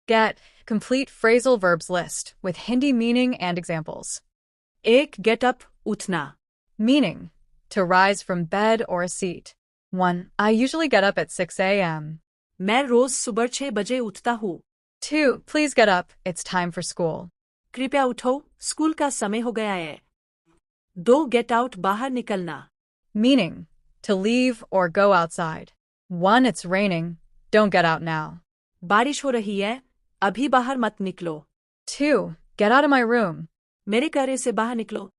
Get complete phrasal verbs list with Hindi meaning and examples. 1. Get up, उठना. Meaning, to rise from bed or a seat. 1. I usually get up at 6 a.m. मैं रोज सुबह 6 बजे उठता हूँ. 2. Please get up, it's time for school. कृपया उठो, school का समय हो गया है. 2. Get out, बाहर निकलना. Meaning, to leave or go outside. 1. It's raining, don't get out now. बारिश हो रही है, अभी बाहर मत निकलो. 2. Get out of my room. मेरे कमरे से बाहर निकलो.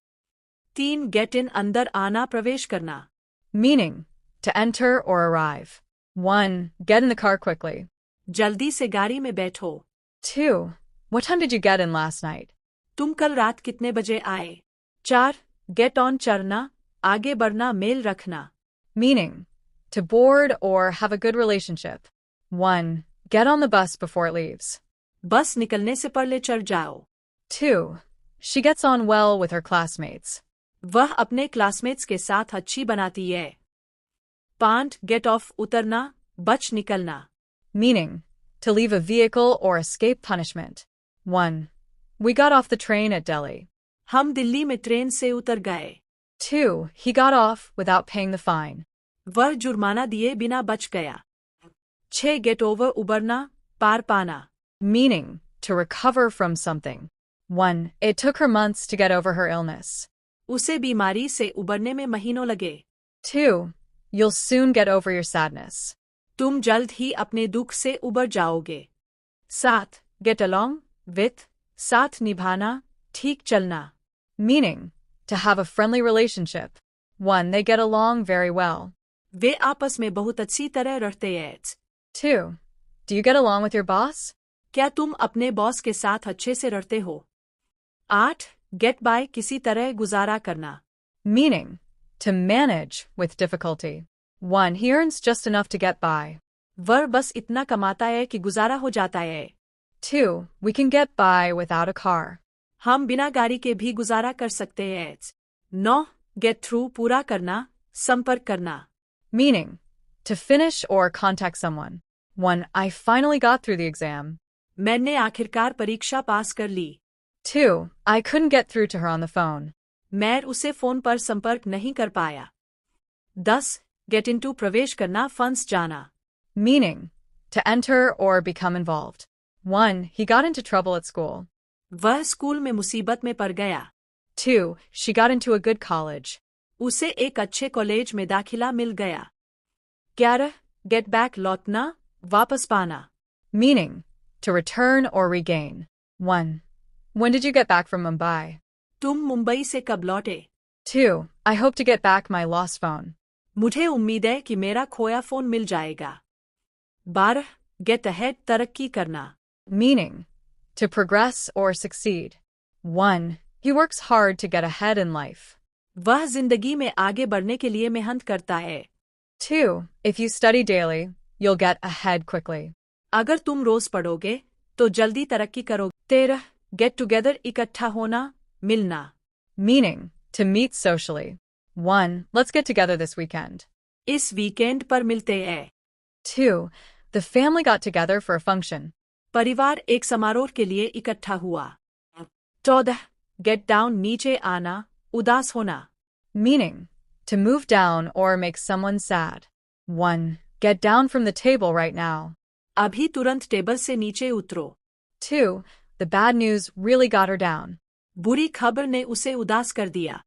3. Get in, अंदर आना, प्रवेश करना. Meaning, to enter or arrive. 1. Get in the car quickly. जल्दी से गाड़ी में बैठो. 2. What time did you get in last night? तुम कल रात कितने बजे आए? 4. Get on, चढ़ना, आगे बढ़ना, मेल रखना. Meaning, to board or have a good relationship. 1. Get on the bus before it leaves. बस निकलने से पहले चढ़ जाओ. 2. She gets on well with her classmates. वह अपने क्लासमेट्स के साथ अच्छी बनाती है. 5. Get off, उतरना, बच निकलना. Meaning, to leave a vehicle or escape punishment. 1. We got off the train at Delhi. हम दिल्ली में ट्रेन से उतर गए. 2. He got off without paying the fine. वह जुर्माना दिए बिना बच गया. 6. Get over, उबरना, पार पाना. Meaning, to recover from something. 1. It took her months to get over her illness. उसे बीमारी से उबरने में महीनों लगे. 2. You'll soon get over your sadness. तुम जल्द ही अपने दुख से उबर जाओगे. 7. Get along with, साथ निभाना, ठीक चलना. Meaning, to have a friendly relationship. 1. They get along very well. वे आपस में बहुत अच्छी तरह रहते हैं. 2. Do you get along with your boss? क्या तुम अपने बॉस के साथ अच्छे से रहते हो? 8. Get by, किसी तरह गुजारा करना. Meaning, to manage with difficulty. 1. He earns just enough to get by. वह बस इतना कमाता है कि गुजारा हो जाता है. 2. We can get by without a car. हम बिना गाड़ी के भी गुजारा कर सकते हैं. 9. Get through, पूरा करना, संपर्क करना. Meaning, to finish or contact someone. 1. I finally got through the exam. मैंने आखिरकार परीक्षा पास कर ली. 2. I couldn't get through to her on the phone. मैं उसे फोन पर संपर्क नहीं कर पाया. 10. Get into, प्रवेश करना, फंस जाना. Meaning, to enter or become involved. 1. He got into trouble at school. वह स्कूल में मुसीबत में पड़ गया. 2. She got into a good college. उसे एक अच्छे कॉलेज में दाखिला मिल गया. 11. Get back, लौटना, वापस पाना. Meaning, to return or regain. 1. When did you get back from Mumbai? तुम मुंबई से कब लौटे? 2. I hope to get back my lost phone. मुझे उम्मीद है कि मेरा खोया फोन मिल जाएगा. 12. Get ahead, तरक्की करना. Meaning, to progress or succeed. 1. He works hard to get ahead in life. वह जिंदगी में आगे बढ़ने के लिए मेहनत करता है. 2. If you study daily, you'll get ahead quickly. अगर तुम रोज पढ़ोगे, तो जल्दी तरक्की करोगे. 13. Get together, इकट्ठा होना, मिलना. Meaning, to meet socially. 1. Let's get together this weekend. इस वीकेंड पर मिलते हैं. 2. The family got together for a function. परिवार एक समारोह के लिए इकट्ठा हुआ. 14. Get down, नीचे आना, उदास होना. Meaning, to move down or make someone sad. 1. Get down from the table right now. अभी तुरंत टेबल से नीचे उतरो. 2. The bad news really got her down. बुरी खबर ने उसे उदास कर दिया.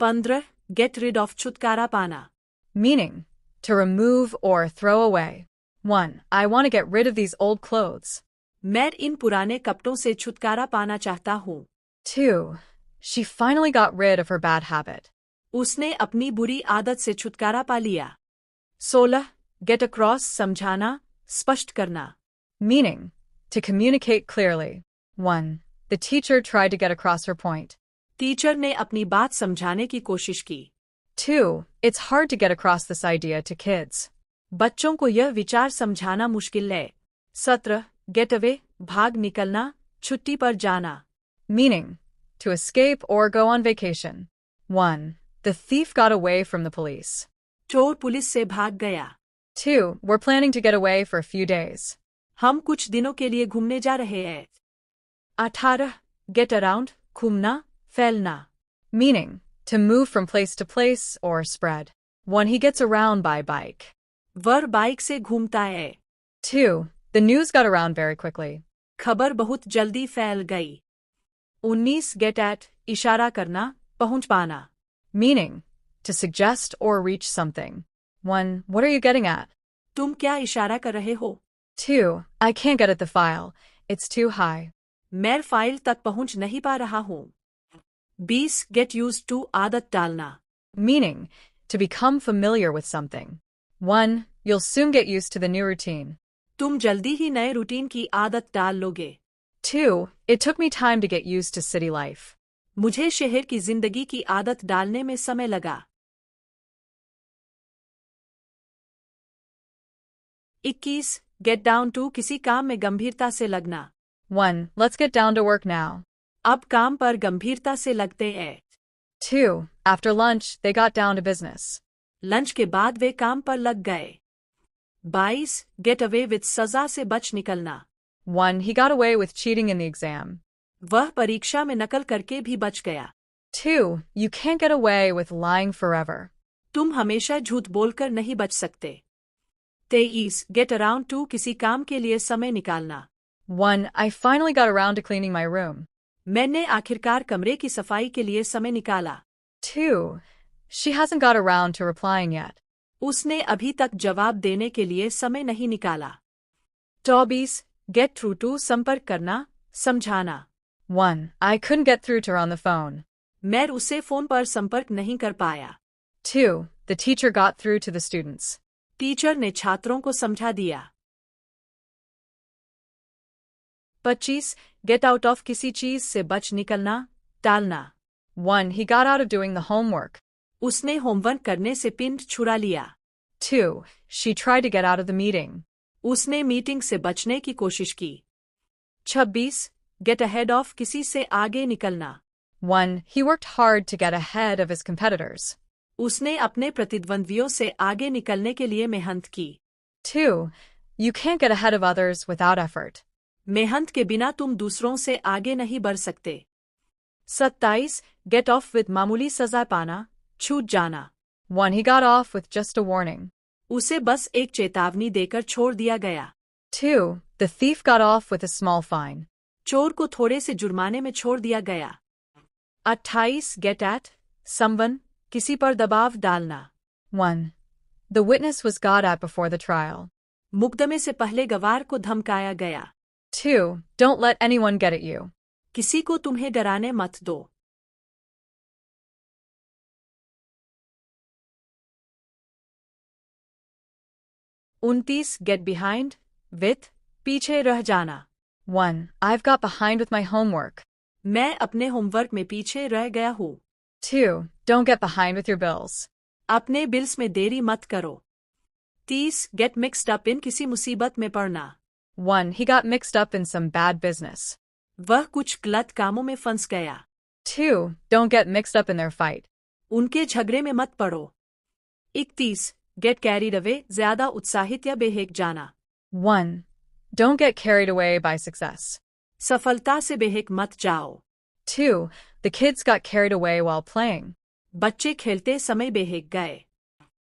15. Get rid of, छुटकारा पाना. Meaning, to remove or throw away. 1. I want to get rid of these old clothes. मैं इन पुराने कपड़ों से छुटकारा पाना चाहता हूँ. 2. She finally got rid of her bad habit. उसने अपनी बुरी आदत से छुटकारा पा लिया. 16. Get across, समझाना, स्पष्ट करना. Meaning, to communicate clearly. 1. The teacher tried to get across her point. Teacher ने अपनी बात समझाने की कोशिश की. 2. It's hard to get across this idea to kids. बच्चों को यह विचार समझाना मुश्किल है. 17. Get away, भाग निकलना, छुट्टी पर जाना. Meaning, to escape or go on vacation. 1. The thief got away from the police. चोर पुलिस से भाग गया. 2. We're planning to get away for a few days. हम कुछ दिनों के लिए घूमने जा रहे हैं। 18. Get around, घूमना, फैलना। Meaning, to move from place to place or spread. 1. He gets around by bike. वह बाइक से घूमता है। 2. The news got around very quickly. खबर बहुत जल्दी फैल गई। 19. Get at, इशारा करना, पहुंच पाना। Meaning, to suggest or reach something. 1. What are you getting at? तुम क्या इशारा कर रहे हो? 2. I can't get at the file. It's too high. मैं फाइल तक पहुंच नहीं पा रहा हूं। 20. Get used to, आदत डालना। Meaning, to become familiar with something. 1. You'll soon get used to the new routine. तुम जल्दी ही नए रूटीन की आदत डाल लोगे। 2. It took me time to get used to city life. मुझे शहर की जिंदगी की आदत डालने में समय लगा। 21. Get down to, किसी काम में गंभीरता से लगना। 1. Let's get down to work now. अब काम पर गंभीरता से लगते हैं। 2. After lunch, they got down to business. Lunch के बाद वे काम पर लग गए। 22. Get away with, सजा से बच निकलना। 1. He got away with cheating in the exam. वह परीक्षा में नकल करके भी बच गया। 2. You can't get away with lying forever. तुम हमेशा झूठ बोलकर नहीं बच सकते। 23. Get around to, किसी काम के लिए समय निकालना। 1. I finally got around to cleaning my room. मैंने आखिरकार कमरे की सफाई के लिए समय निकाला। 2. She hasn't got around to replying yet. उसने अभी तक जवाब देने के लिए समय नहीं निकाला। 24. Get through to, संपर्क करना, समझाना। 1. I couldn't get through to her on the phone. मैं उसे फोन पर संपर्क नहीं कर पाया। 2. The teacher got through to the students. Teacher ने छात्रों को समझा दिया। 25. Get out of, किसी चीज से बच निकलना, टालना। 1. He got out of doing the homework. उसने होमवर्क करने से पिंड छुड़ा लिया। 2. She tried to get out of the meeting. उसने मीटिंग से बचने की कोशिश की। 26. Get ahead of, किसी से आगे निकलना। 1. He worked hard to get ahead of his competitors. उसने अपने प्रतिद्वंद्वियों से आगे निकलने के लिए मेहनत की। 2. You can't get ahead of others without effort. मेहनत के बिना तुम दूसरों से आगे नहीं बढ़ सकते। 27. Get off with, मामूली सजा पाना, छूट जाना। 1. He got off with just a warning. उसे बस एक चेतावनी देकर छोड़ दिया गया। 2. The thief got off with a small fine. चोर को थोड़े से जुर्माने में छोड़ दिया गया। 28. Get at, someone, किसी पर दबाव डालना। 1. The witness was got at before the trial. मुकदमे से पहले गवाह को धमकाया गया। 2. Don't let anyone get at you. किसी को तुम्हें डराने मत दो। 29. Get behind, with, पीछे रह जाना। 1. I've got behind with my homework. मैं अपने होमवर्क में पीछे रह गया हूँ। 2. Don't get behind with your bills. अपने बिल्स में देरी मत करो। 30. Get mixed up in, किसी मुसीबत में पड़ना। 1. He got mixed up in some bad business. वह कुछ गलत कामों में फंस गया। 2. Don't get mixed up in their fight. उनके झगड़े में मत पड़ो। 31. Get carried away, ज्यादा उत्साहित या बेहक जाना। 1. Don't get carried away by success. सफलता से बेहक मत जाओ। 2. The kids got carried away while playing. बच्चे खेलते समय बेहक गए।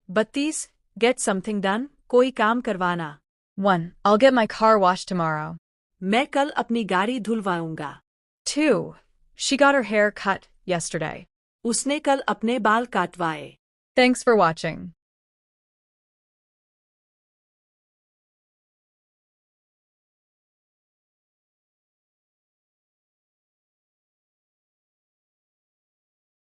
32. Get something done, कोई काम करवाना। 1. I'll get my car washed tomorrow. मैं कल अपनी गाड़ी धुलवाऊंगा। 2. She got her hair cut yesterday. उसने कल अपने बाल काटवाए। Thanks for watching.